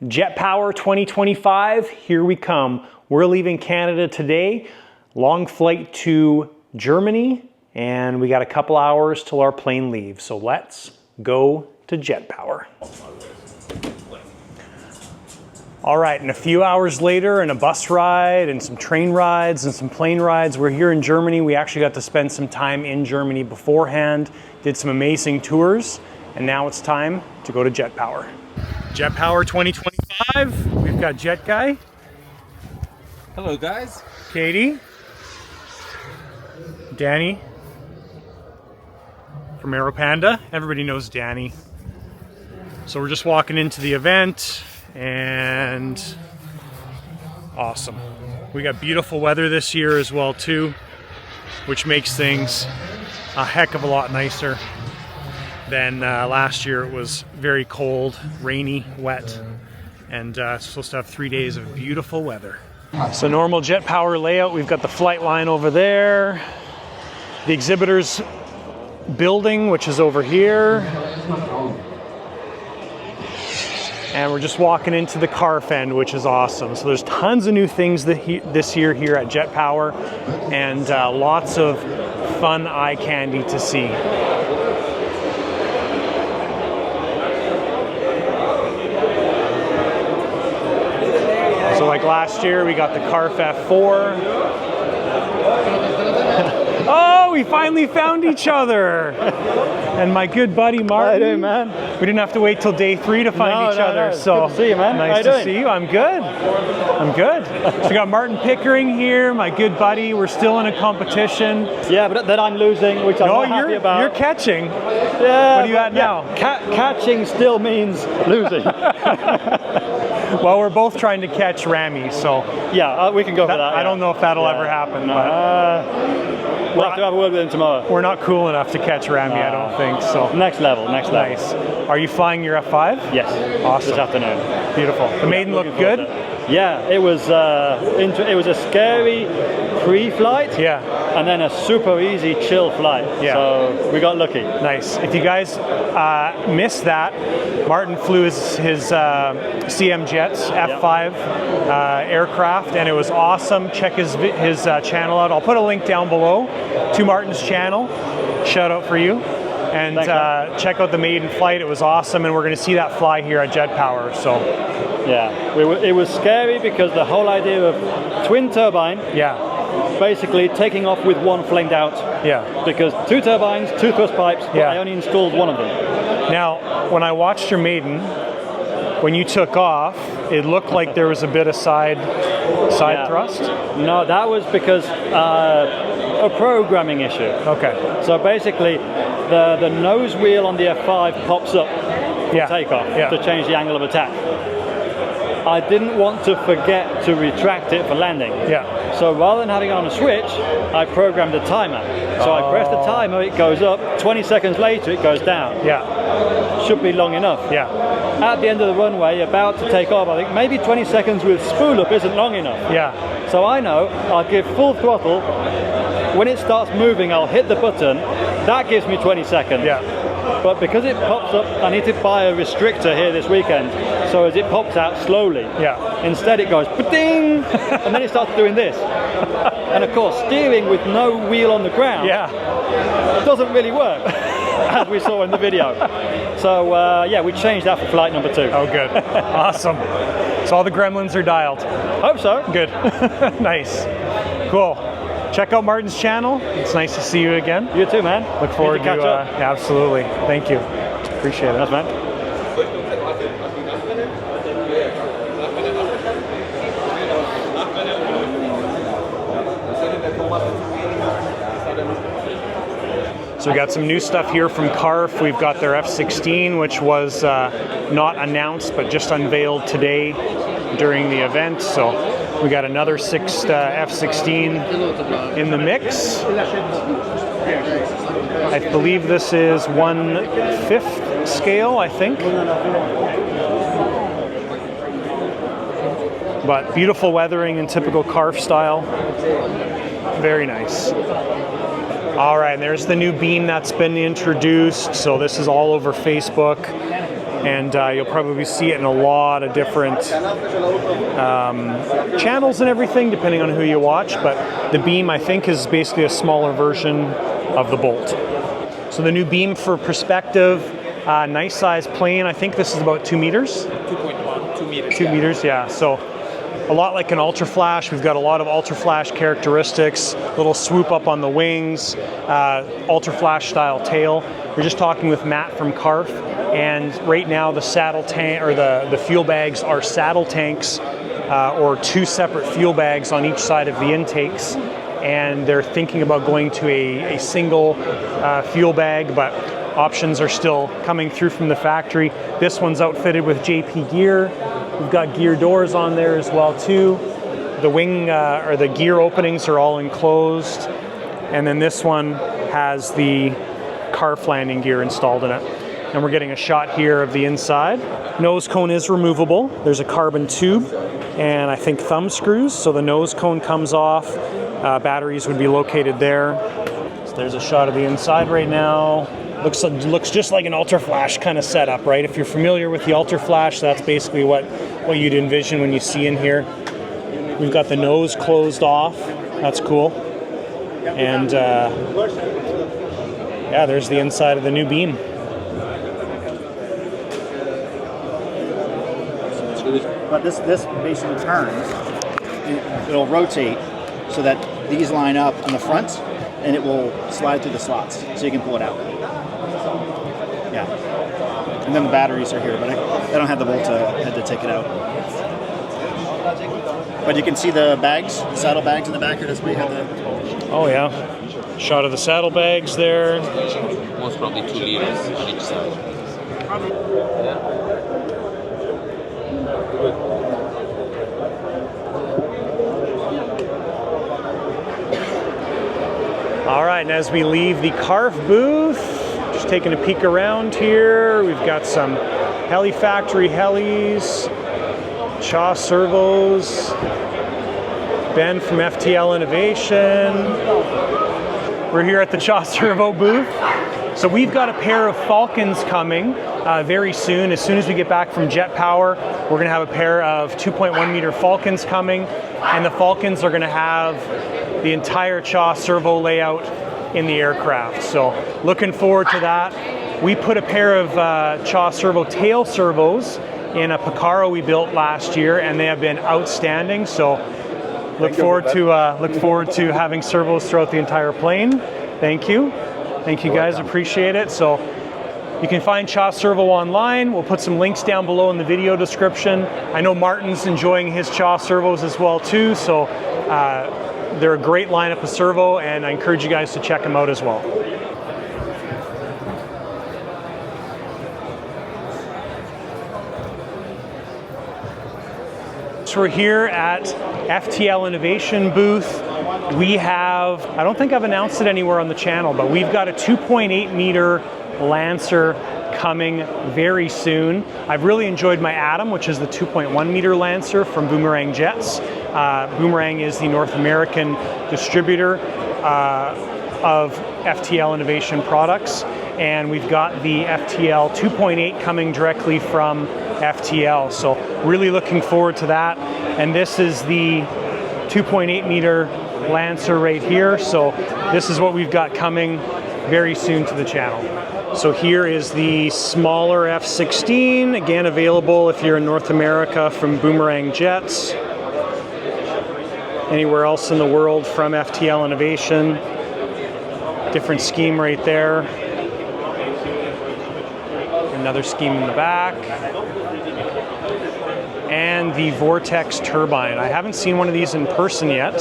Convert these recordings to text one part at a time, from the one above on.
Jetpower 2025, here we come. We're leaving Canada today, long flight to Germany, and we got a couple hours till our plane leaves. So let's go to Jetpower. All right, and a few hours later, and a bus ride and some train rides and some plane rides, we're here in Germany. We actually got to spend some time in Germany beforehand, did some amazing tours, and now it's time to go to Jetpower. Jetpower 2025, we've got Jet Guy. Hello guys. Katie. Danny. From Aeropanda. Everybody knows Danny. So we're just walking into the event. And awesome. We got beautiful weather this year as well too, which makes things a heck of a lot nicer than last year. It was very cold, rainy, wet, and it's supposed to have 3 days of beautiful weather. So normal Jetpower layout, we've got the flight line over there, the Exhibitor's building, which is over here. And we're just walking into the CARF end, which is awesome. So there's tons of new things this year here at Jetpower, and lots of fun eye candy to see. So like last year, we got the CARF F4. Oh, we finally found each other. And my good buddy Martin. How you doing, man? We didn't have to wait till day 3 to find each other. No. So good to see you, man. Nice to see you. I'm good. I'm good. So we got Martin Pickering here, my good buddy. We're still in a competition. Yeah, but then I'm losing, which I'm not happy about. You're catching. Yeah. What are you at now? Catching still means losing. Well, we're both trying to catch Rami, so yeah, we can go for that. I don't know if that'll ever happen. We'll have to have a word with him tomorrow. We're not cool enough to catch Rami, I don't think. So next level. Nice. Are you flying your F5? Yes. Awesome. This afternoon. Beautiful. The Maiden looked good? Yeah, it was a scary pre-flight. Yeah. And then a super easy chill flight. Yeah. So we got lucky. Nice. If you guys missed that, Martin flew his CM Jets F5 aircraft, and it was awesome. Check his channel out. I'll put a link down below to Martin's channel. Shout out for you. And thanks, check out the maiden flight. It was awesome, and we're going to see that fly here at Jetpower. So yeah, it was scary because the whole idea of twin turbine. Yeah. Basically taking off with one flamed out. Yeah. Because 2 turbines, 2 thrust pipes, but I only installed one of them. Now, when I watched your maiden, when you took off, it looked like there was a bit of side thrust? No, that was because a programming issue. Okay. So basically, the nose wheel on the F5 pops up for takeoff to change the angle of attack. I didn't want to forget to retract it for landing. Yeah. So rather than having it on a switch, I programmed a timer. So I press the timer, it goes up. 20 seconds later, it goes down. Yeah. Should be long enough. Yeah. At the end of the runway, about to take off, I think maybe 20 seconds with spool up isn't long enough. Yeah. So I know I'll give full throttle. When it starts moving, I'll hit the button. That gives me 20 seconds. Yeah. But because it pops up, I need to buy a restrictor here this weekend. So as it pops out slowly, instead it goes ba-ding, and then it starts doing this. And of course, steering with no wheel on the ground doesn't really work, as we saw in the video. So yeah, we changed that for flight number 2. Oh, good. Awesome. So all the gremlins are dialed. Hope so. Good. Nice. Cool. Check out Martin's channel. It's nice to see you again. You too, man. Look forward to catch up. Absolutely. Thank you. Appreciate it. Thanks, man. So we got some new stuff here from CARF. We've got their F-16, which was not announced, but just unveiled today during the event. So we got another 6th F-16 in the mix. I believe this is 1/5 scale, I think. But beautiful weathering in typical CARF style. Very nice. All right, and there's the new beam that's been introduced. So this is all over Facebook. and you'll probably see it in a lot of different channels and everything, depending on who you watch. But the beam, I think, is basically a smaller version of the bolt. So the new beam, for perspective, nice size plane. I think this is about 2 meters. 2.1, 2 meters. 2 meters, yeah. So a lot like an Ultra Flash. We've got a lot of Ultra Flash characteristics, little swoop up on the wings, Ultra Flash style tail. We're just talking with Matt from CARF, and right now the saddle tank, or the fuel bags, are saddle tanks, or 2 separate fuel bags on each side of the intakes. And they're thinking about going to a single fuel bag, but options are still coming through from the factory. This one's outfitted with JP gear. We've got gear doors on there as well too. The wing or the gear openings are all enclosed. And then this one has the CARF landing gear installed in it. And we're getting a shot here of the inside. Nose cone is removable. There's a carbon tube and I think thumb screws. So the nose cone comes off. Batteries would be located there. So there's a shot of the inside right now. Looks just like an Ultra Flash kind of setup, right? If you're familiar with the Ultra Flash, that's basically what you'd envision when you see in here. We've got the nose closed off. That's cool. And yeah, there's the inside of the new beam. But this basically turns. It'll rotate so that these line up on the front, and it will slide through the slots, so you can pull it out. Yeah. And then the batteries are here, but I don't have the Volta head to take it out. But you can see the bags, the saddle bags in the back here. That's where you have the... Oh yeah. Shot of the saddlebags there. Most probably 2 liters on each side. All right, and as we leave the CARF booth, just taking a peek around here, we've got some heli factory helis, CHA servos, Ben from FTL Innovation. We're here at the CHA servo booth. So we've got a pair of Falcons coming very soon. As soon as we get back from Jetpower, we're gonna have a pair of 2.1 meter Falcons coming, and the Falcons are gonna have the entire CHA servo layout in the aircraft. So looking forward to that. We put a pair of CHA servo tail servos in a Picaro we built last year, and they have been outstanding. So look forward to having servos throughout the entire plane. Thank you guys, appreciate it. So you can find CHA servo online. We'll put some links down below in the video description. I know Martin's enjoying his CHA servos as well too, so they're a great lineup of servo, and I encourage you guys to check them out as well. So we're here at FTL Innovation booth. We have, I don't think I've announced it anywhere on the channel, but we've got a 2.8 meter Lancer coming very soon. I've really enjoyed my Atom, which is the 2.1 meter Lancer from Boomerang Jets. Boomerang is the North American distributor of FTL Innovation products, and we've got the FTL 2.8 coming directly from FTL. So really looking forward to that. And this is the 2.8 meter Lancer right here. So this is what we've got coming very soon to the channel. So here is the smaller F-16, again available if you're in North America from Boomerang Jets. Anywhere else in the world from FTL Innovation. Different scheme right there. Another scheme in the back. And the Vortex turbine. I haven't seen one of these in person yet.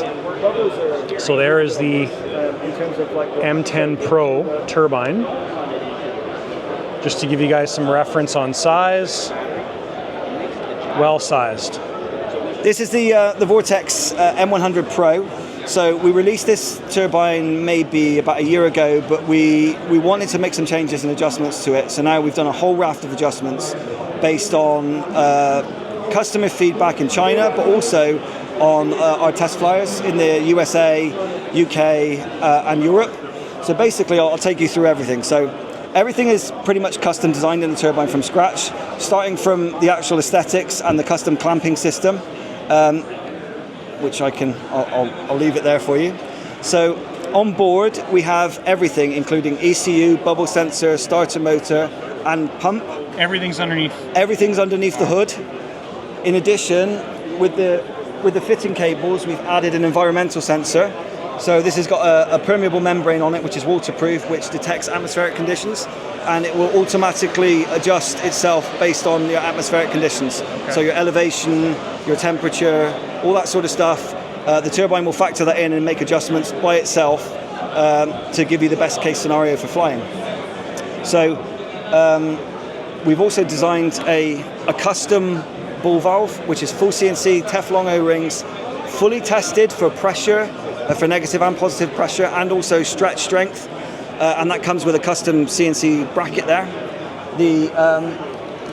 So there is the M10 Pro turbine. Just to give you guys some reference on size. Well sized. This is the Vortex M100 Pro. So we released this turbine maybe about a year ago, but we wanted to make some changes and adjustments to it. So now we've done a whole raft of adjustments based on customer feedback in China, but also on our test flyers in the USA, UK, and Europe. So basically, I'll take you through everything. So everything is pretty much custom designed in the turbine from scratch. starting from the actual aesthetics and the custom clamping system, which I'll leave it there for you. So on board we have everything, including ECU, bubble sensor, starter motor, and pump. Everything's underneath. Everything's underneath the hood. In addition, with the fitting cables, we've added an environmental sensor. So this has got a permeable membrane on it, which is waterproof, which detects atmospheric conditions, and it will automatically adjust itself based on your atmospheric conditions. Okay. So your elevation, your temperature, all that sort of stuff. The turbine will factor that in and make adjustments by itself to give you the best case scenario for flying. So we've also designed a custom ball valve, which is full CNC, Teflon O-rings, fully tested for pressure, for negative and positive pressure, and also stretch strength, and that comes with a custom CNC bracket there.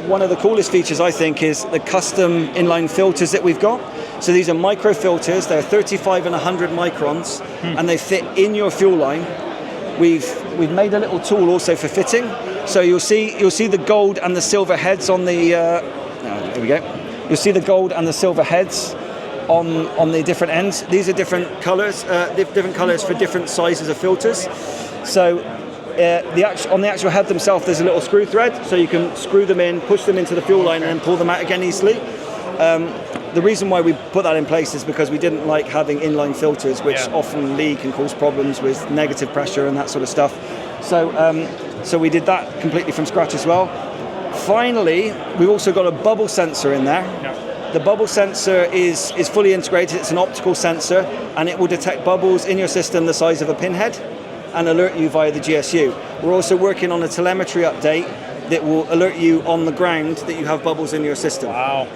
One of the coolest features, I think, is the custom inline filters that we've got. So these are micro filters. They're 35 and 100 microns, and they fit in your fuel line. We've made a little tool also for fitting. So you'll see the gold and the silver heads on the. Here we go. You'll see the gold and the silver heads on the different ends. These are different colours for different sizes of filters. So on the actual head themselves, there's a little screw thread, so you can screw them in, push them into the fuel line, and then pull them out again easily. The reason why we put that in place is because we didn't like having inline filters, which often leak and cause problems with negative pressure and that sort of stuff. So we did that completely from scratch as well. Finally, we've also got a bubble sensor in there. The bubble sensor is fully integrated. It's an optical sensor, and it will detect bubbles in your system the size of a pinhead and alert you via the GSU. We're also working on a telemetry update that will alert you on the ground that you have bubbles in your system. Wow.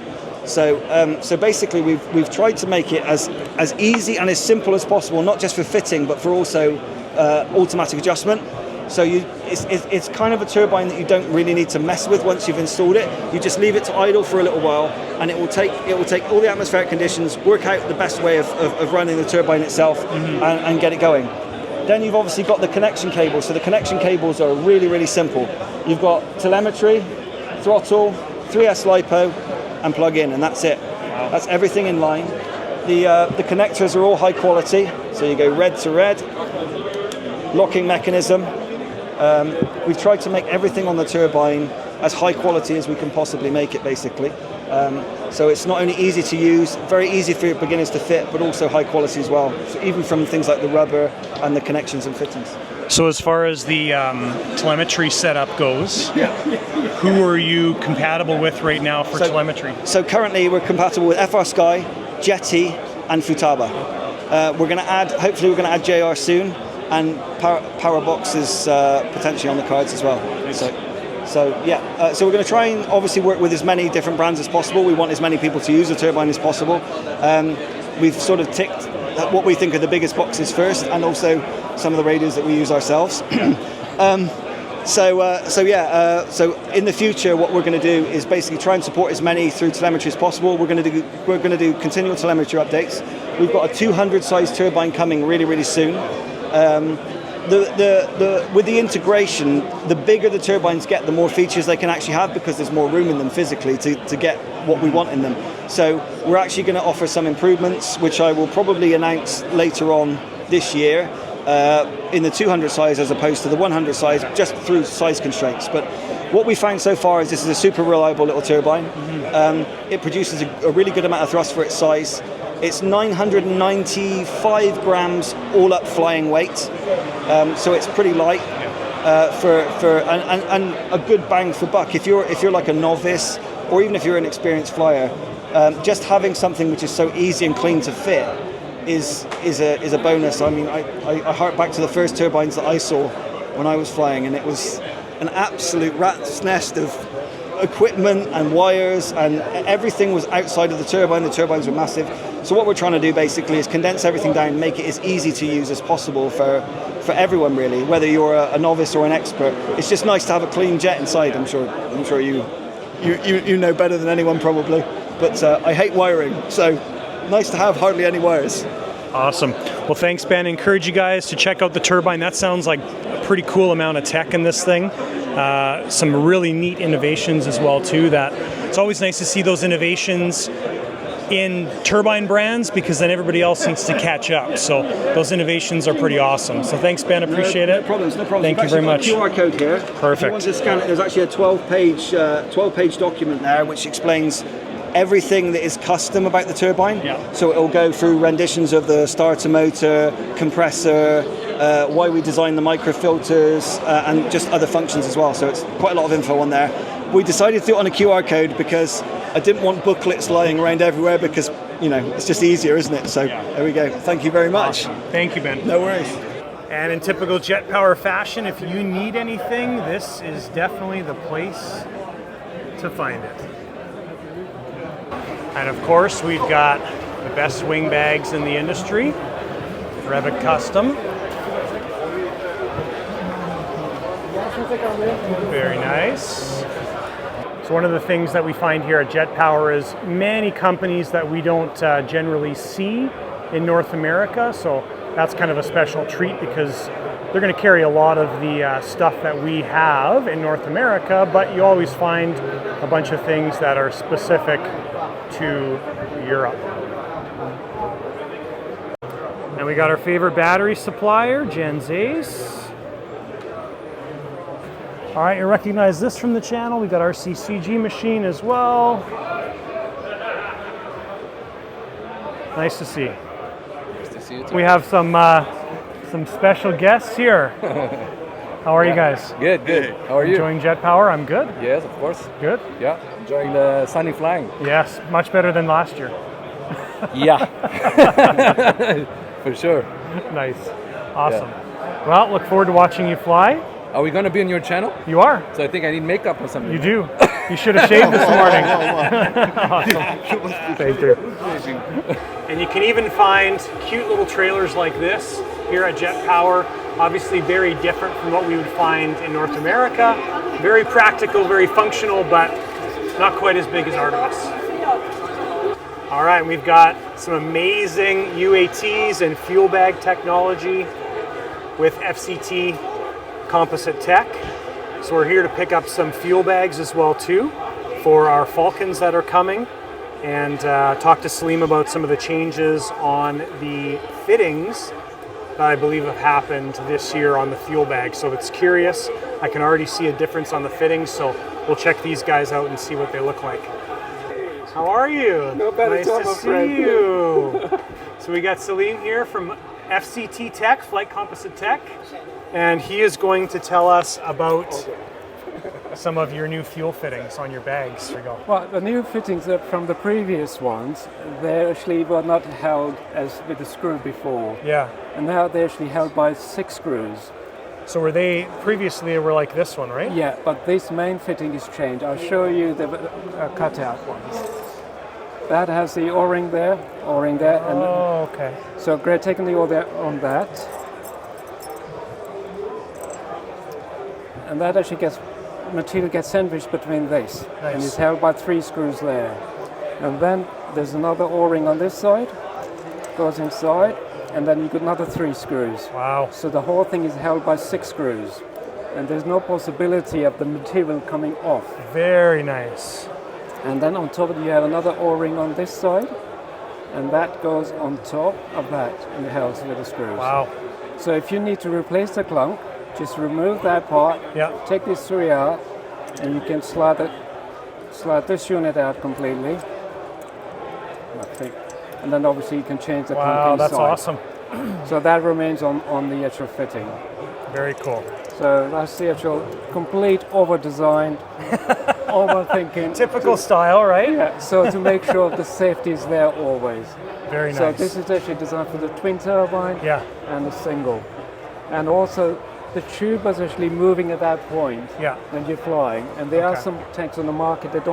So basically we've tried to make it as easy and as simple as possible, not just for fitting, but for also automatic adjustment. So it's kind of a turbine that you don't really need to mess with once you've installed it. You just leave it to idle for a little while, and it will take all the atmospheric conditions, work out the best way of running the turbine itself, and get it going. Then you've obviously got the connection cables. So the connection cables are really, really simple. You've got telemetry, throttle, 3S LiPo, and plug in, and that's it. Wow. That's everything in line. The connectors are all high quality. So you go red to red. Locking mechanism. We've tried to make everything on the turbine as high quality as we can possibly make it, basically. So it's not only easy to use, very easy for beginners to fit, but also high quality as well. So even from things like the rubber and the connections and fittings. So as far as the telemetry setup goes, who are you compatible with right now for telemetry? So currently we're compatible with FR Sky, Jetty, and Futaba. Hopefully we're going to add JR soon. And power box is potentially on the cards as well. So we're going to try and obviously work with as many different brands as possible. We want as many people to use the turbine as possible. We've sort of ticked what we think are the biggest boxes first, and also some of the radios that we use ourselves. So in the future, what we're going to do is basically try and support as many through telemetry as possible. We're going to do continual telemetry updates. We've got a 200 size turbine coming really, really soon. With the integration, the bigger the turbines get, the more features they can actually have, because there's more room in them physically to get what we want in them. So we're actually going to offer some improvements, which I will probably announce later on this year, in the 200 size as opposed to the 100 size, just through size constraints. But what we found so far is this is a super reliable little turbine. It produces a really good amount of thrust for its size. It's 995 grams all-up flying weight, so it's pretty light and a good bang for buck. If you're like a novice, or even if you're an experienced flyer, just having something which is so easy and clean to fit is a bonus. I mean, I hark back to the first turbines that I saw when I was flying, and it was an absolute rat's nest of equipment and wires, and everything was outside of the turbine. The turbines were massive. So what we're trying to do basically is condense everything down, make it as easy to use as possible for everyone, really, whether you're a novice or an expert. It's just nice to have a clean jet inside. I'm sure you know better than anyone probably, but I hate wiring, so nice to have hardly any wires. Awesome. Well, thanks, Ben. I encourage you guys to check out the turbine. That sounds like a pretty cool amount of tech in this thing. some really neat innovations as well too. That it's always nice to see those innovations in turbine brands, because then everybody else needs to catch up. So those innovations are pretty awesome. So thanks, Ben. Appreciate it. No problems. Thank you very much. QR code here. Perfect. If you want to scan it, there's actually a 12-page document there which explains everything that is custom about the turbine. Yeah. So it'll go through renditions of the starter motor, compressor, why we designed the microfilters, and just other functions as well. So it's quite a lot of info on there. We decided to do it on a QR code because I didn't want booklets lying around everywhere, because it's just easier, isn't it? So there we go. Thank you very much. Awesome. Thank you, Ben. No worries. And in typical Jetpower fashion, if you need anything, this is definitely the place to find it. And of course, we've got the best wing bags in the industry, Revit Custom. Very nice. So one of the things that we find here at Jetpower is many companies that we don't generally see in North America. So that's kind of a special treat, because they're going to carry a lot of the stuff that we have in North America, but you always find a bunch of things that are specific to Europe. And we got our favorite battery supplier, Genzace. All right, you recognize this from the channel. We got our CCG machine as well. Nice to see. Nice to see you too. We have some special guests here. How are you guys? Good. How are you? Enjoying Jetpower? I'm good. Yes, of course. Good? Yeah, enjoying the sunny flying. Yes, much better than last year. Yeah, for sure. Nice. Awesome. Well, look forward to watching you fly. Are we going to be on your channel? You are. So I think I need makeup or something. You do. You should have shaved this morning. Awesome. Thank you. And you can even find cute little trailers like this here at Jetpower. Obviously very different from what we would find in North America. Very practical, very functional, but not quite as big as Artemis. All right, we've got some amazing UATs and fuel bag technology with FCT composite tech. So we're here to pick up some fuel bags as well too for our Falcons that are coming, and talk to Salim about some of the changes on the fittings that I believe have happened this year on the fuel bag. So it's curious. I can already see a difference on the fittings, so we'll check these guys out and see what they look like. How are you? No better nice to see you. So we got Salim here from FCT Tech, Flight Composite Tech, and he is going to tell us about some of your new fuel fittings on your bags. Here we go. Well, the new fittings are from the previous ones, they actually were not held as with a screw before. Yeah. And now they're actually held by 6 screws. So were they, previously they were like this one, right? Yeah, but this main fitting is changed. I'll show you the cutout ones. That has the O-ring there, and Oh, okay. so great, taking the O-ring on that. And that actually material gets sandwiched between this. Nice. And it's held by 3 screws there. And then there's another O-ring on this side, goes inside, and then you got another 3 screws. Wow. So the whole thing is held by 6 screws. And there's no possibility of the material coming off. Very nice. And then on top of it, you have another O-ring on this side, and that goes on top of that and holds with the screws. Wow. So if you need to replace the clunk, just remove that part, Yeah. take these 3 out, and you can slide this unit out completely. And then obviously you can change the clunk Wow, inside. that's awesome. So that remains on the actual fitting. Very cool. So that's the actual complete over-designed, overthinking. Typical style, right? Yeah, so to make sure the safety is there always. Very nice. So this is actually designed for the twin turbine Yeah. and the single. And also the tube is actually moving at that point Yeah. when you're flying. And there are Okay. some tanks on the market that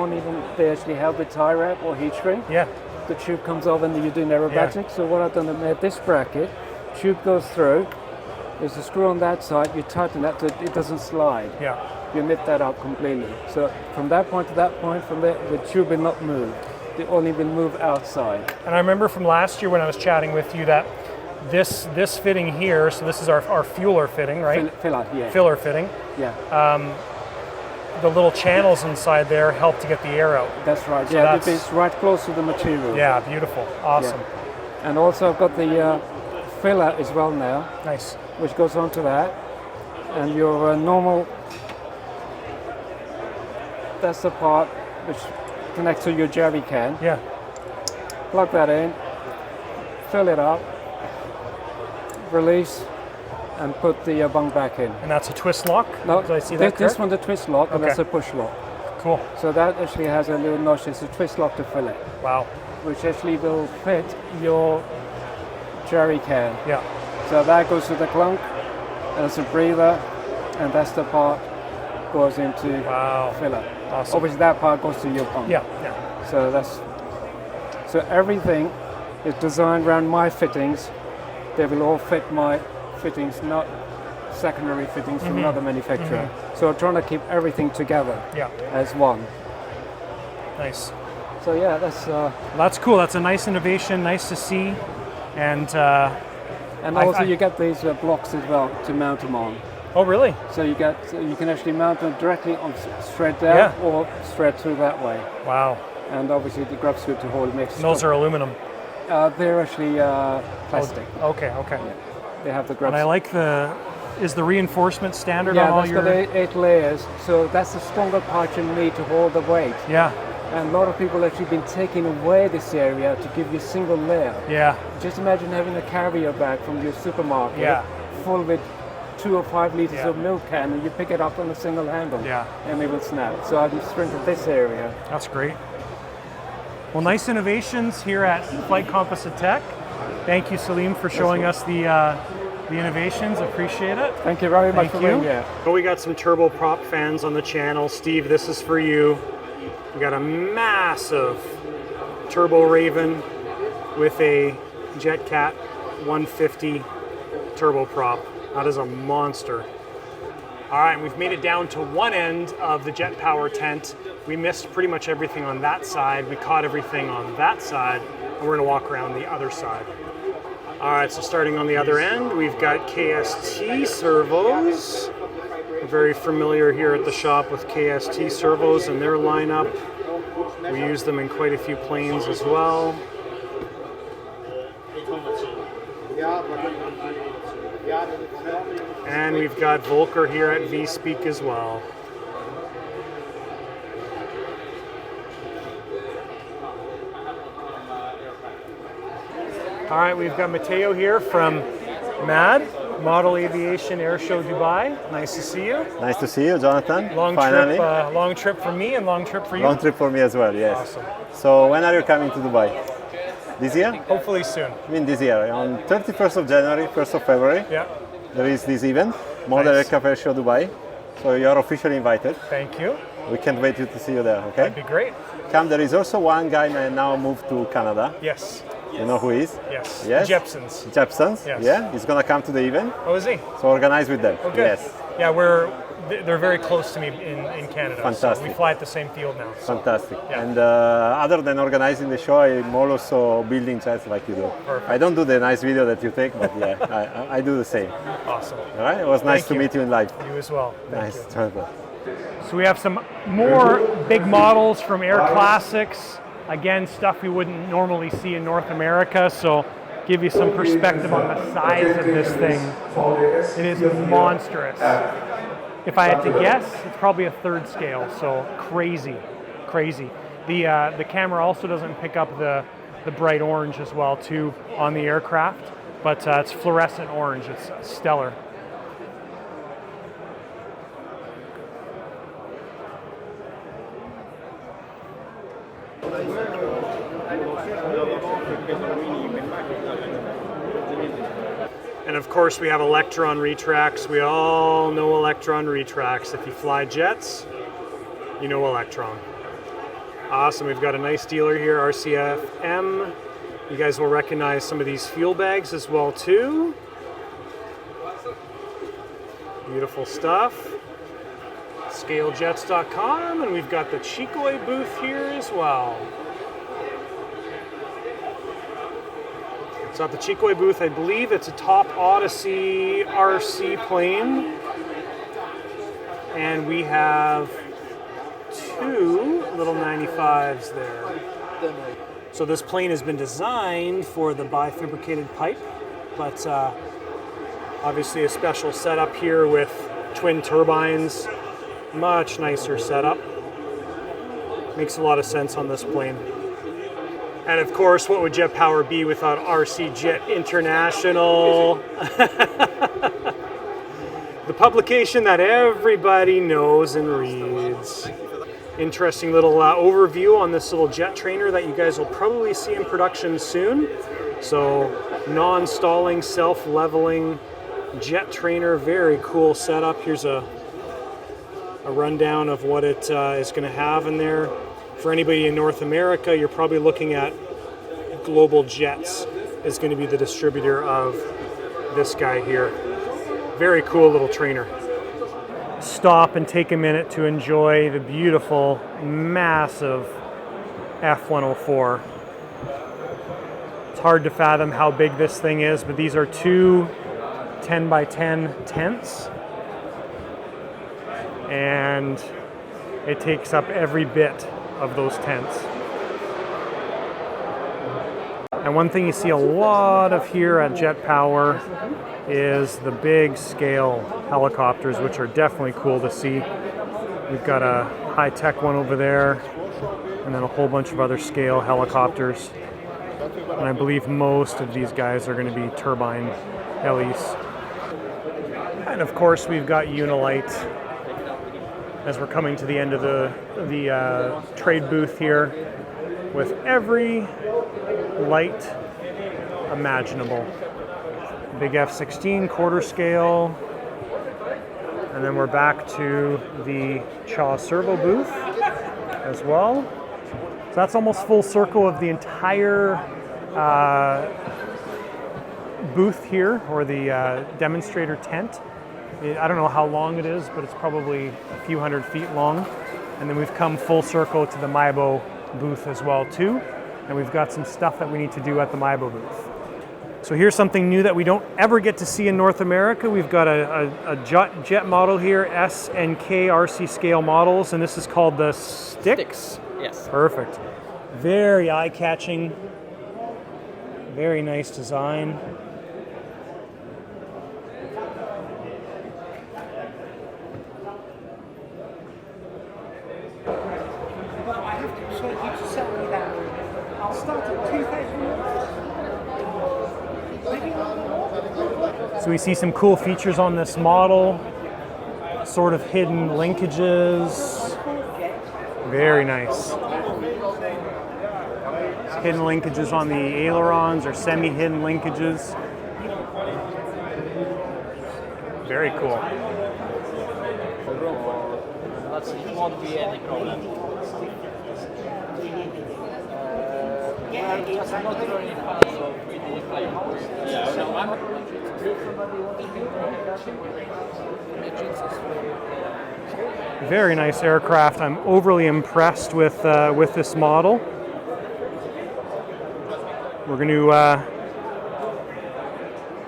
they actually have the tie wrap or heat shrink. Yeah. The tube comes off and you're doing aerobatic. So what I've done is made this bracket, tube goes through, there's a screw on that side, you tighten that so it doesn't slide. Yeah. You knit that up completely. So from that point to that point, from there, the tube will not move. It only will move outside. And I remember from last year when I was chatting with you that this fitting here, so this is our fueler fitting, right? Filler, yeah. Filler fitting. Yeah. the little channels inside there help to get the air out. That's right. So yeah, that's- it's right close to the material. Yeah, beautiful, awesome, And also I've got the filler as well now, nice. which goes onto that. And your normal, that's the part which connects to your jerry can. Yeah, Plug that in, fill it up, release, and put the bung back in. and that's a twist lock. No, Did I see that this correct? one's a twist lock, and Okay. that's a push lock. Cool. So that actually has a little notch. It's a twist lock to fill it, Wow. which actually will fit your jerry can. Yeah. So that goes to the clunk, and it's a breather, and that's the part goes into Wow. filler. Awesome. Obviously, that part goes to your pump. Yeah. Yeah. So everything is designed around my fittings. They will all fit my fittings, not secondary fittings from another manufacturer. So I'm trying to keep everything together Yeah. as one. Nice. So yeah, that's That's cool. That's a nice innovation. Nice to see. And and I- also I- you get these blocks as well to mount them on. oh, really? So you can actually mount them directly on straight down Yeah. or straight through that way. Wow. And obviously the grub screw to hold mix. And those are aluminum. They're actually plastic. Okay. Okay. They have the grub. And I like is the reinforcement standard Yeah, on all that's your? got eight layers. So that's the stronger part you need to hold the weight. Yeah. And a lot of people actually been taking away this area to give you a single layer. Yeah. Just imagine having a carrier bag from your supermarket Yeah. full with 2 or 5 liters Yeah. of milk can, and you pick it up on a single handle. Yeah. And it will snap. So I've strengthened this area. That's great. Well, nice innovations here at Flight Composite Tech. Thank you, Salim, for showing us the innovations. Appreciate it. Thank you very much Thank for you. being here. Well, we got some turboprop fans on the channel. Steve, this is for you. We got a massive Turbo Raven with a JetCat 150 turboprop. That is a monster. All right, we've made it down to one end of the Jetpower tent. We missed pretty much everything on that side. We caught everything on that side, and we're gonna walk around the other side. All right, so starting on the other end, we've got KST servos. We're very familiar here at the shop with KST servos and their lineup. We use them in quite a few planes as well. And we've got Volker here at V-Speak as well. All right, we've got Matteo here from MAD, Model Aviation Air Show Dubai. Nice to see you. Nice to see you, Jonathan. Long Finally. trip for me and long trip for you. Long trip for me as well, yes. Awesome. So when are you coming to Dubai? This year? Hopefully soon. I mean this year. On 31st of January, 1st of February, Yeah. there is this event, Model Nice. Aircraft Air Show Dubai. So you are officially invited. Thank you. We can't wait to see you there, okay? That'd be great. Come, there is also one guy that now moved to Canada. Yes. You know who he is? Yes. Yes? Jepsons. Jepsons. Yes. Yeah, he's gonna come to the event. Oh, is he? So organize with them. Oh, good. Yes. Yeah, they're very close to me in Canada. Fantastic. So we fly at the same field now. So. Fantastic. Yeah. And other than organizing the show, I'm also building jets like you do. Perfect. I don't do the nice video that you take, but yeah, I do the same. Awesome. All right. It was nice Thank to you. meet you in live. You as well. Thank Nice. you. Jonathan. So we have some more big models from Air Classics. Again, stuff we wouldn't normally see in North America. So give you some perspective on the size of this thing. It is monstrous. If I had to guess, it's probably a third scale. So crazy, crazy. The camera also doesn't pick up the bright orange as well too on the aircraft, but it's fluorescent orange. It's stellar. And of course we have Electron retracts. We all know Electron retracts. If you fly jets, you know Electron. Awesome, we've got a nice dealer here, RCFM. You guys will recognize some of these fuel bags as well too. Beautiful stuff. ScaleJets.com, and we've got the Chikoi booth here as well. So at the Chikoi booth, I believe it's a Top Odyssey RC plane. And we have two little 95s there. So this plane has been designed for the bifabricated pipe, but obviously a special setup here with twin turbines. Much nicer setup. Makes a lot of sense on this plane. And of course, what would Jetpower be without RC Jet International? The publication that everybody knows and reads. Interesting little overview on this little jet trainer that you guys will probably see in production soon. So, non-stalling, self-leveling jet trainer, very cool setup. Here's a rundown of what it is going to have in there. For anybody in North America, you're probably looking at Global Jets is going to be the distributor of this guy here. Very cool little trainer. Stop and take a minute to enjoy the beautiful, massive F-104. It's hard to fathom how big this thing is, but these are two 10 by 10 tents, and it takes up every bit of those tents. And one thing you see a lot of here at Jetpower is the big scale helicopters, which are definitely cool to see. We've got a high-tech one over there, and then a whole bunch of other scale helicopters. And I believe most of these guys are going to be turbine helis. And of course, we've got Unilite as we're coming to the end of the trade booth here, with every light imaginable. Big F-16 quarter scale, and then we're back to the Chaw Servo booth as well. So that's almost full circle of the entire booth here, or the demonstrator tent. I don't know how long it is, but it's probably a few hundred feet long. And then we've come full circle to the Maybo booth as well too. And we've got some stuff that we need to do at the Maybo booth. So here's something new that we don't ever get to see in North America. We've got a jet model here, S and K RC scale models, and this is called the Sticks. Yes. Perfect. Very eye-catching. Very nice design. So we see some cool features on this model, sort of hidden linkages. Very nice. Hidden linkages on the ailerons, or semi-hidden linkages. Very cool. It won't be any problem. Just not very fast of 3D flying. Very nice aircraft. I'm overly impressed with this model. We're going to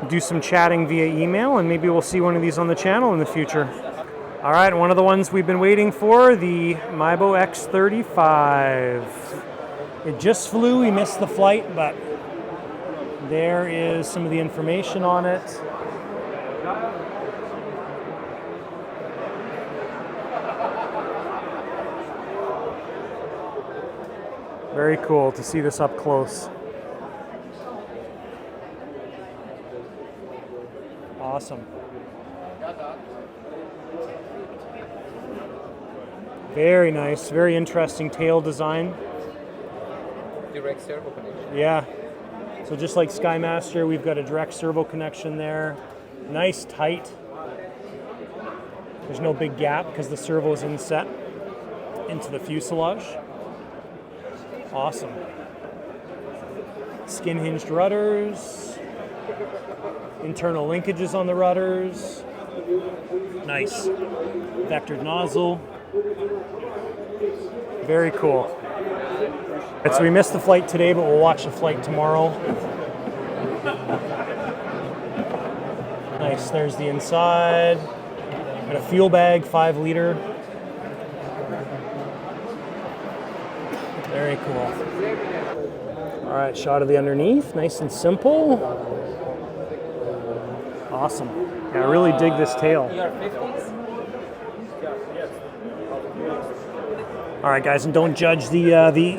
do some chatting via email, and maybe we'll see one of these on the channel in the future. All right, one of the ones we've been waiting for, the Maybo X35. It just flew, we missed the flight, but there is some of the information on it. Very cool to see this up close. Awesome. Very nice, very interesting tail design. Direct servo connection. Yeah. So just like Skymaster, we've got a direct servo connection there. Nice, tight. There's no big gap because the servo is inset into the fuselage. Awesome. Skin hinged rudders. Internal linkages on the rudders. Nice. Vectored nozzle. Very cool. So we missed the flight today, but we'll watch the flight tomorrow. Nice, there's the inside. Got a fuel bag, 5 liter. Very cool. All right, shot of the underneath, nice and simple. Awesome. Yeah, I really dig this tail. All right, guys, and don't judge the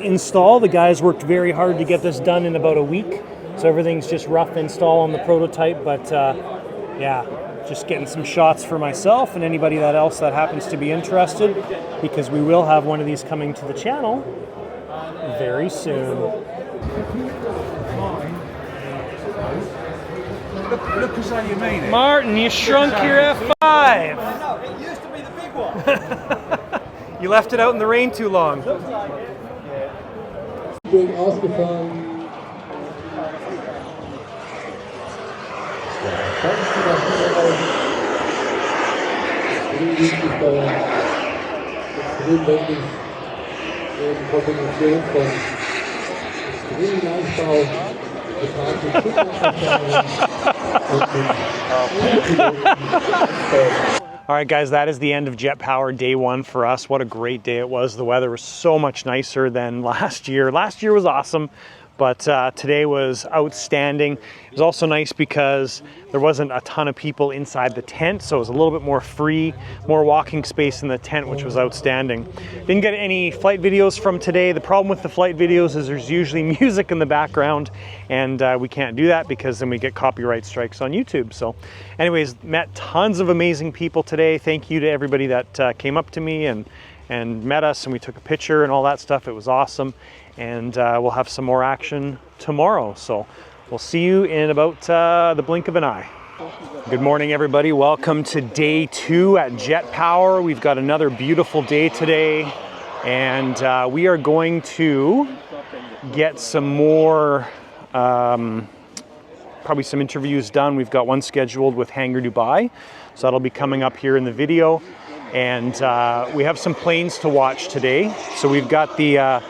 install. The guys worked very hard to get this done in about a week, so everything's just rough install on the prototype. But yeah, just getting some shots for myself and anybody else that happens to be interested, because we will have one of these coming to the channel very soon. Look what's on your meaning. Martin, you shrunk your F5. I know, it used to be the big one. You left it out in the rain too long. All right, guys, that is the end of Jetpower Day 1 for us. What a great day it was. The weather was so much nicer than last year. Last year was awesome, but today was outstanding. It was also nice because there wasn't a ton of people inside the tent, so it was a little bit more free, more walking space in the tent, which was outstanding. Didn't get any flight videos from today. The problem with the flight videos is there's usually music in the background, and we can't do that because then we get copyright strikes on YouTube. So anyways, met tons of amazing people today. Thank you to everybody that came up to me and met us, and we took a picture and all that stuff. It was awesome. And we'll have some more action tomorrow. So we'll see you in about the blink of an eye. Good morning, everybody. Welcome to day 2 at Jetpower. We've got another beautiful day today, and we are going to get some more, probably some interviews done. We've got one scheduled with Hangar Dubai, so that'll be coming up here in the video. And we have some planes to watch today. So we've got the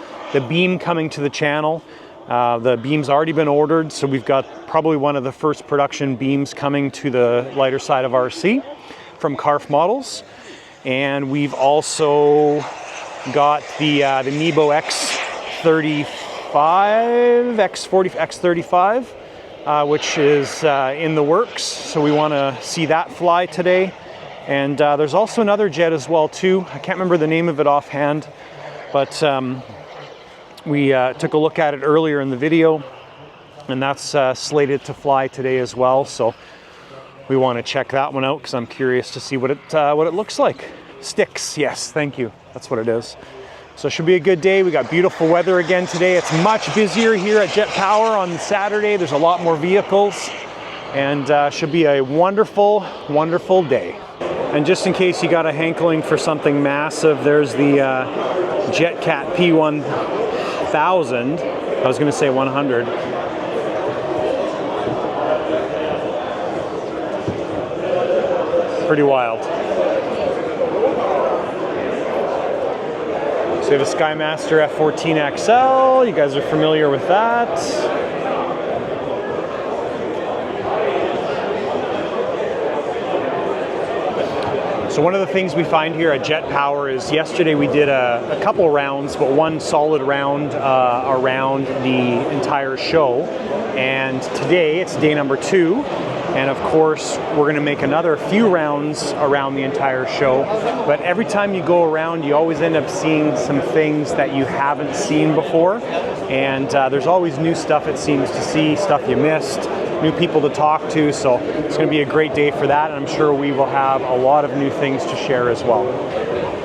beam coming to the channel. The beam's already been ordered, so we've got probably one of the first production beams coming to the lighter side of RC from CARF models. And we've also got the Maybo X35, X35, which is in the works. So we want to see that fly today. And there's also another jet as well too. I can't remember the name of it offhand, but we took a look at it earlier in the video, and that's slated to fly today as well. So we want to check that one out because I'm curious to see what it looks like. Sticks, yes, thank you. That's what it is. So it should be a good day. We got beautiful weather again today. It's much busier here at Jetpower on Saturday. There's a lot more vehicles, and should be a wonderful, wonderful day. And just in case you got a hankling for something massive, there's the JetCat P1000. I was going to say 100. Pretty wild. So we have a Skymaster F14XL. You guys are familiar with that. So one of the things we find here at Jetpower is yesterday we did a couple rounds, but one solid round around the entire show. And today it's day number 2. And of course, we're going to make another few rounds around the entire show. But every time you go around, you always end up seeing some things that you haven't seen before. And there's always new stuff it seems to see, stuff you missed, new people to talk to. So it's going to be a great day for that. And I'm sure we will have a lot of new things to share as well.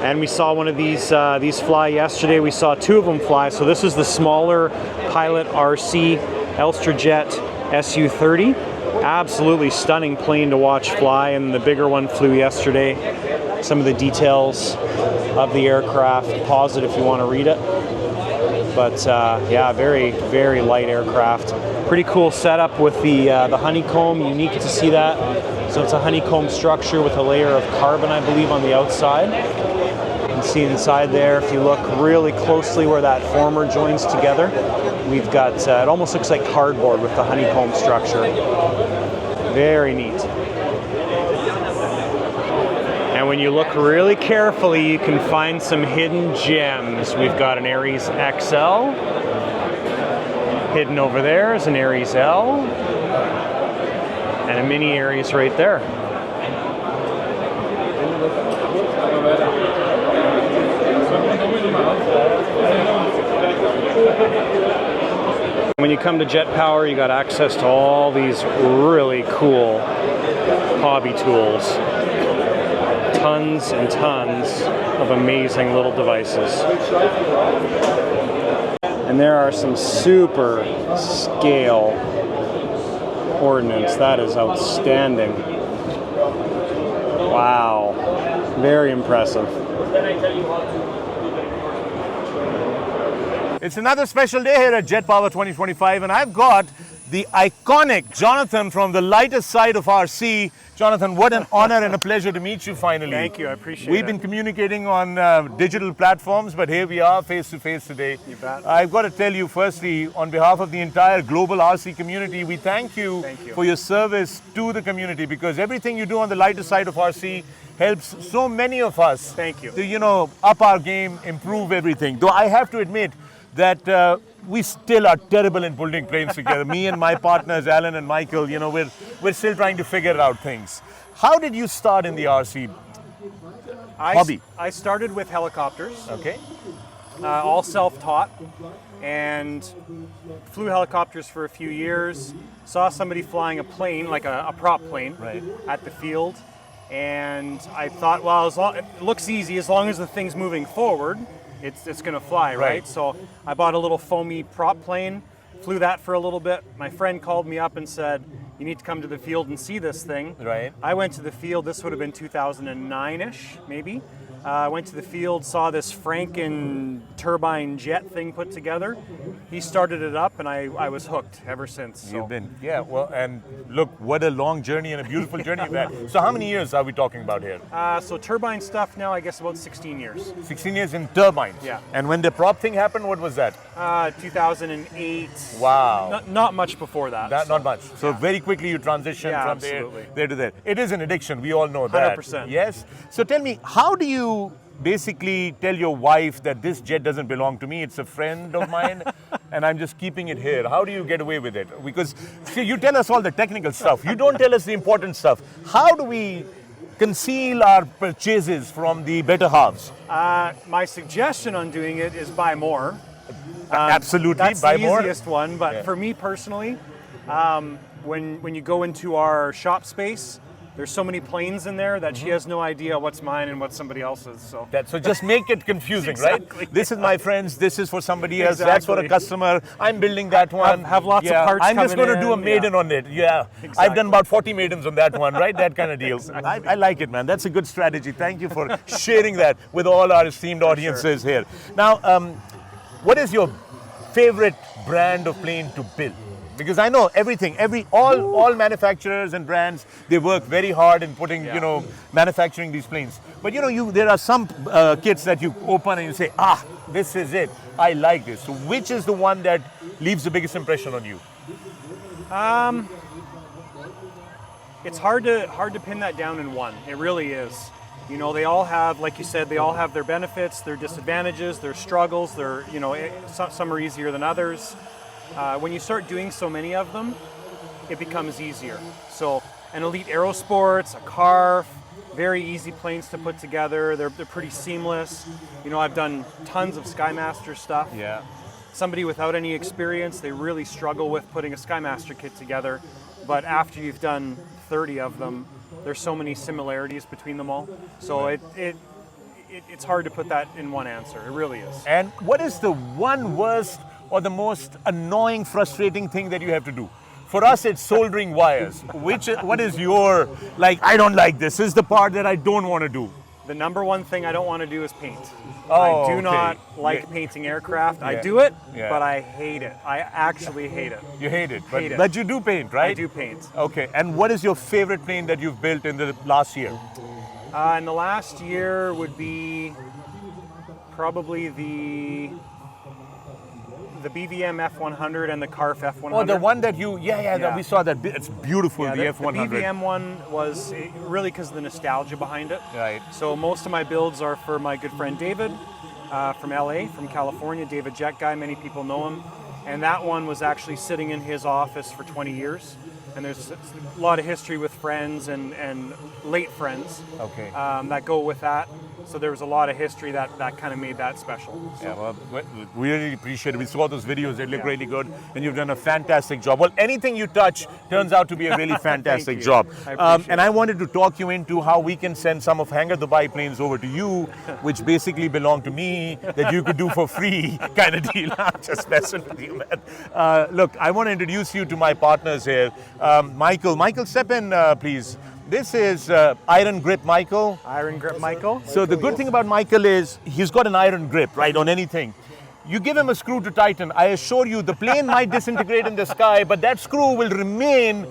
And we saw one of these fly yesterday. We saw 2 of them fly. So this is the smaller Pilot RC Elstrajet SU30. Absolutely stunning plane to watch fly, and the bigger one flew yesterday. Some of the details of the aircraft, pause it if you want to read it. But yeah, very, very light aircraft. Pretty cool setup with the honeycomb, unique to see that. So it's a honeycomb structure with a layer of carbon, I believe, on the outside. You can see inside there, if you look really closely where that former joins together, we've got, it almost looks like cardboard with the honeycomb structure. Very neat. And when you look really carefully, you can find some hidden gems. We've got an Aries XL. Hidden over there is an Aries L. And a mini Aries right there. When you come to Jetpower, you got access to all these really cool hobby tools. Tons and tons of amazing little devices. And there are some super scale ordnance. That is outstanding. Wow. Very impressive. It's another special day here at Jetpower 2025, and I've got the iconic Jonathan from the lighter side of RC. Jonathan, what an honor and a pleasure to meet you finally. Thank you, I appreciate it. We've been communicating on digital platforms, but here we are face to face today. You bet. I've got to tell you firstly, on behalf of the entire global RC community, we thank you for your service to the community, because everything you do on the lighter side of RC helps so many of us to, up our game, improve everything. Though I have to admit that we still are terrible in building planes together. Me and my partners, Alan and Michael, we're still trying to figure out things. How did you start in the RC hobby? I started with helicopters. Okay. All self-taught, and flew helicopters for a few years. Saw somebody flying a plane, like a prop plane, at the field. And I thought, well, it looks easy as long as the thing's moving forward. It's going to fly, right? So I bought a little foamy prop plane, flew that for a little bit. My friend called me up and said, you need to come to the field and see this thing. Right. I went to the field, this would have been 2009-ish, maybe. I went to the field, saw this Franken turbine jet thing put together. He started it up, and I was hooked ever since. So. You've been, and look, what a long journey and a beautiful journey you've had. So how many years are we talking about here? So turbine stuff now, I guess about 16 years. 16 years in turbines? Yeah. And when the prop thing happened, what was that? 2008. Wow. Not much before that. Not much. So very quickly you transitioned from there to there. It is an addiction, we all know that. 100%. Yes. So tell me, how do you basically tell your wife that this jet doesn't belong to me, it's a friend of mine, and I'm just keeping it here? How do you get away with it? Because see, you tell us all the technical stuff, you don't tell us the important stuff. How do we conceal our purchases from the better halves? My suggestion on doing it is buy more. Absolutely, that's buy the more. easiest one, but for me personally, when you go into our shop space, there's so many planes in there that she has no idea what's mine and what's somebody else's. So just make it confusing, exactly. right? This is my friend's, this is for somebody else, that's for a customer, I'm building that one. Have lots of parts I'm just coming going to do a in. maiden on it. Yeah, Exactly. I've done about 40 maidens on that one, right? That kind of deal. I like it, man. That's a good strategy. Thank you for sharing that with all our esteemed audiences here. Now, what is your favorite brand of plane to build? Because I know everything, all manufacturers and brands, they work very hard in putting, manufacturing these planes. But there are some kits that you open and you say, this is it. I like this. So which is the one that leaves the biggest impression on you? It's hard to pin that down in one. It really is. They all have, like you said, they all have their benefits, their disadvantages, their struggles. Some are easier than others. When you start doing so many of them, it becomes easier. So an Elite Aerosports, a CARF, very easy planes to put together. They're pretty seamless. I've done tons of Skymaster stuff. Yeah. Somebody without any experience, they really struggle with putting a Skymaster kit together. But after you've done 30 of them, there's so many similarities between them all. So it's hard to put that in one answer. It really is. And what is the one worst or the most annoying, frustrating thing that you have to do? For us, it's soldering wires. What is your, I don't like this. This is the part that I don't want to do. The number one thing I don't want to do is paint. Oh, I do not like painting aircraft. I do it, but I hate it. I actually hate it. You hate it, Hate it. but you do paint, right? I do paint. Okay, and what is your favorite plane that you've built in the last year? In the last year would be probably the the BVM F100 and the CARF F100. Oh, the one that you, Yeah. we saw that. It's beautiful, Yeah, the the F100. BVM one was really because of the nostalgia behind it. Right. So most of my builds are for my good friend David from LA, from California, David Jet Guy, many people know him. And that one was actually sitting in his office for 20 years. And there's a lot of history with friends and late friends that go with that. So there was a lot of history that kind of made that special. So. Yeah, well, we really appreciate it. We saw those videos, they look really good, and you've done a fantastic job. Well, anything you touch turns out to be a really fantastic job. And I wanted to talk you into how we can send some of Hangar Dubai planes over to you, which basically belong to me, that you could do for free kind of deal. I'm just messing with you, man. Look, I want to introduce you to my partners here. Michael, step in, please. This is Iron Grip Michael. Iron Grip Michael. So the good thing about Michael is he's got an iron grip, right, on anything. You give him a screw to tighten, I assure you the plane might disintegrate in the sky, but that screw will remain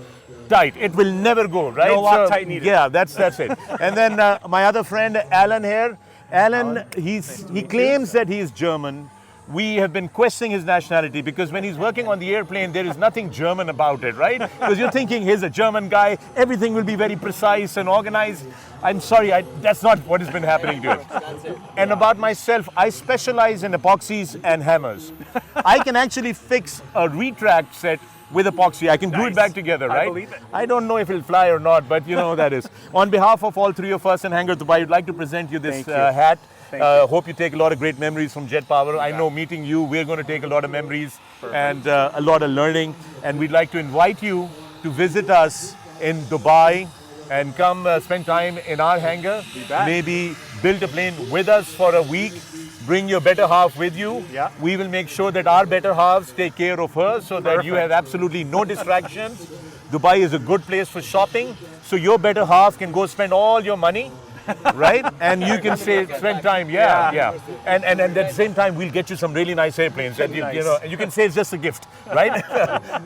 tight. It will never go, right? No Loctite needed. Yeah, that's it. And then my other friend, Alan here. Alan, he claims that he is German. We have been questioning his nationality because when he's working on the airplane, there is nothing German about it, right? Because you're thinking he's a German guy, everything will be very precise and organized. I'm sorry, that's not what has been happening to it. And about myself, I specialize in epoxies and hammers. I can actually fix a retract set with epoxy. I can glue it back together, right? I believe it. I don't know if it'll fly or not, but you know that is. On behalf of all three of us in Hangar Dubai, I'd like to present you this hat. Hope you take a lot of great memories from Jetpower. I know meeting you, we're going to take a lot of memories and a lot of learning. And we'd like to invite you to visit us in Dubai and come spend time in our hangar. Maybe build a plane with us for a week. Bring your better half with you. Yeah. We will make sure that our better halves take care of her so that you have absolutely no distractions. Dubai is a good place for shopping. So your better half can go spend all your money. Right? And you can spend time, And at the same time, we'll get you some really nice airplanes. And you know, you can say it's just a gift, right?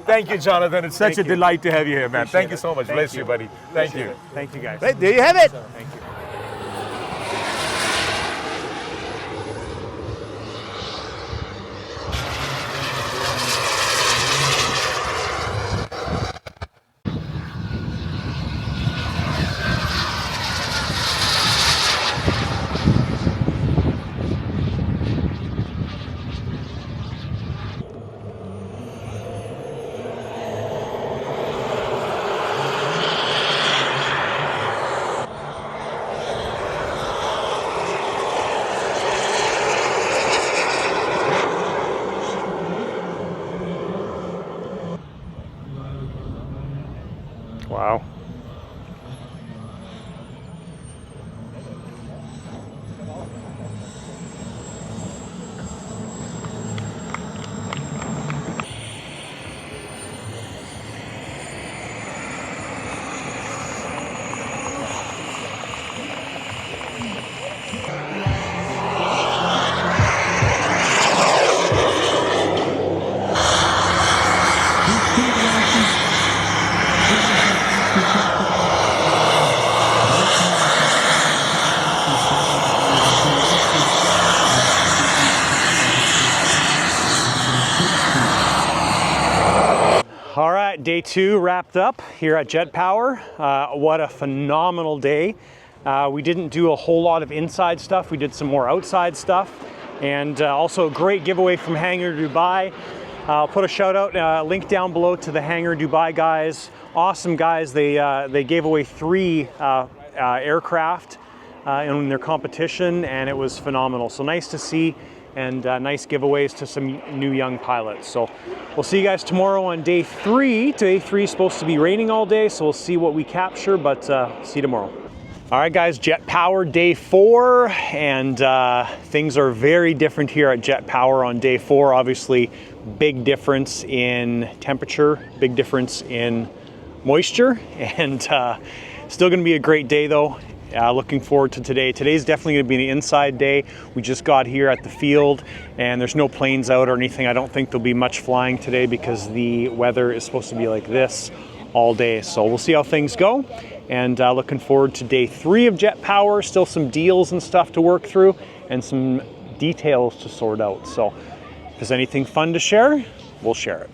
Thank you, Jonathan. It's such a delight to have you here, man. Thank you so much. Bless you, buddy. Thank you. Thank you, guys. Right, there you have it. Thank you. Wow. All right, day 2 wrapped up here at Jetpower. What a phenomenal day. We didn't do a whole lot of inside stuff. We did some more outside stuff. And also a great giveaway from Hangar Dubai. I'll put a shout out, link down below to the Hangar Dubai guys. Awesome guys. They gave away 3 aircraft in their competition, and it was phenomenal. So nice to see, and nice giveaways to some new young pilots. So we'll see you guys tomorrow on day 3. Day 3 is supposed to be raining all day, so we'll see what we capture, but see you tomorrow. All right guys, Jetpower day 4, and things are very different here at Jetpower on day 4. Obviously, big difference in temperature, big difference in moisture, and still gonna be a great day though. Looking forward to today. Today's definitely going to be an inside day. We just got here at the field and there's no planes out or anything. I don't think there'll be much flying today because the weather is supposed to be like this all day. So we'll see how things go, and looking forward to day 3 of Jetpower. Still some deals and stuff to work through and some details to sort out. So If there's anything fun to share, we'll share it.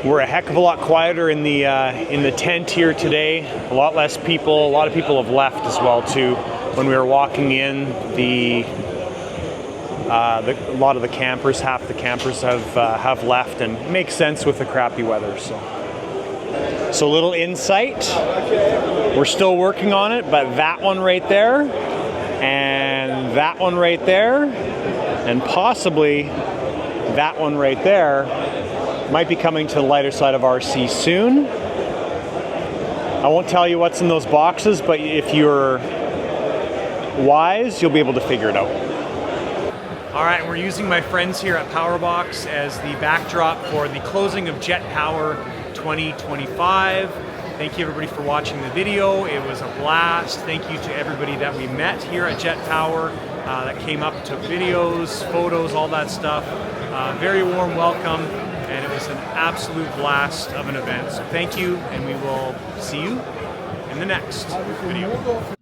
We're a heck of a lot quieter in the tent here today. A lot less people. A lot of people have left as well too. When we were walking in, a lot of the campers, half the campers have left, and it makes sense with the crappy weather. So a little insight. We're still working on it, but that one right there, and that one right there, and possibly that one right there might be coming to the lighter side of RC soon. I won't tell you what's in those boxes, but if you're wise, you'll be able to figure it out. All right, we're using my friends here at Powerbox as the backdrop for the closing of Jetpower 2025. Thank you everybody for watching the video. It was a blast. Thank you to everybody that we met here at Jetpower that came up, took videos, photos, all that stuff. Very warm welcome, and it was an absolute blast of an event. So thank you, and we will see you in the next video.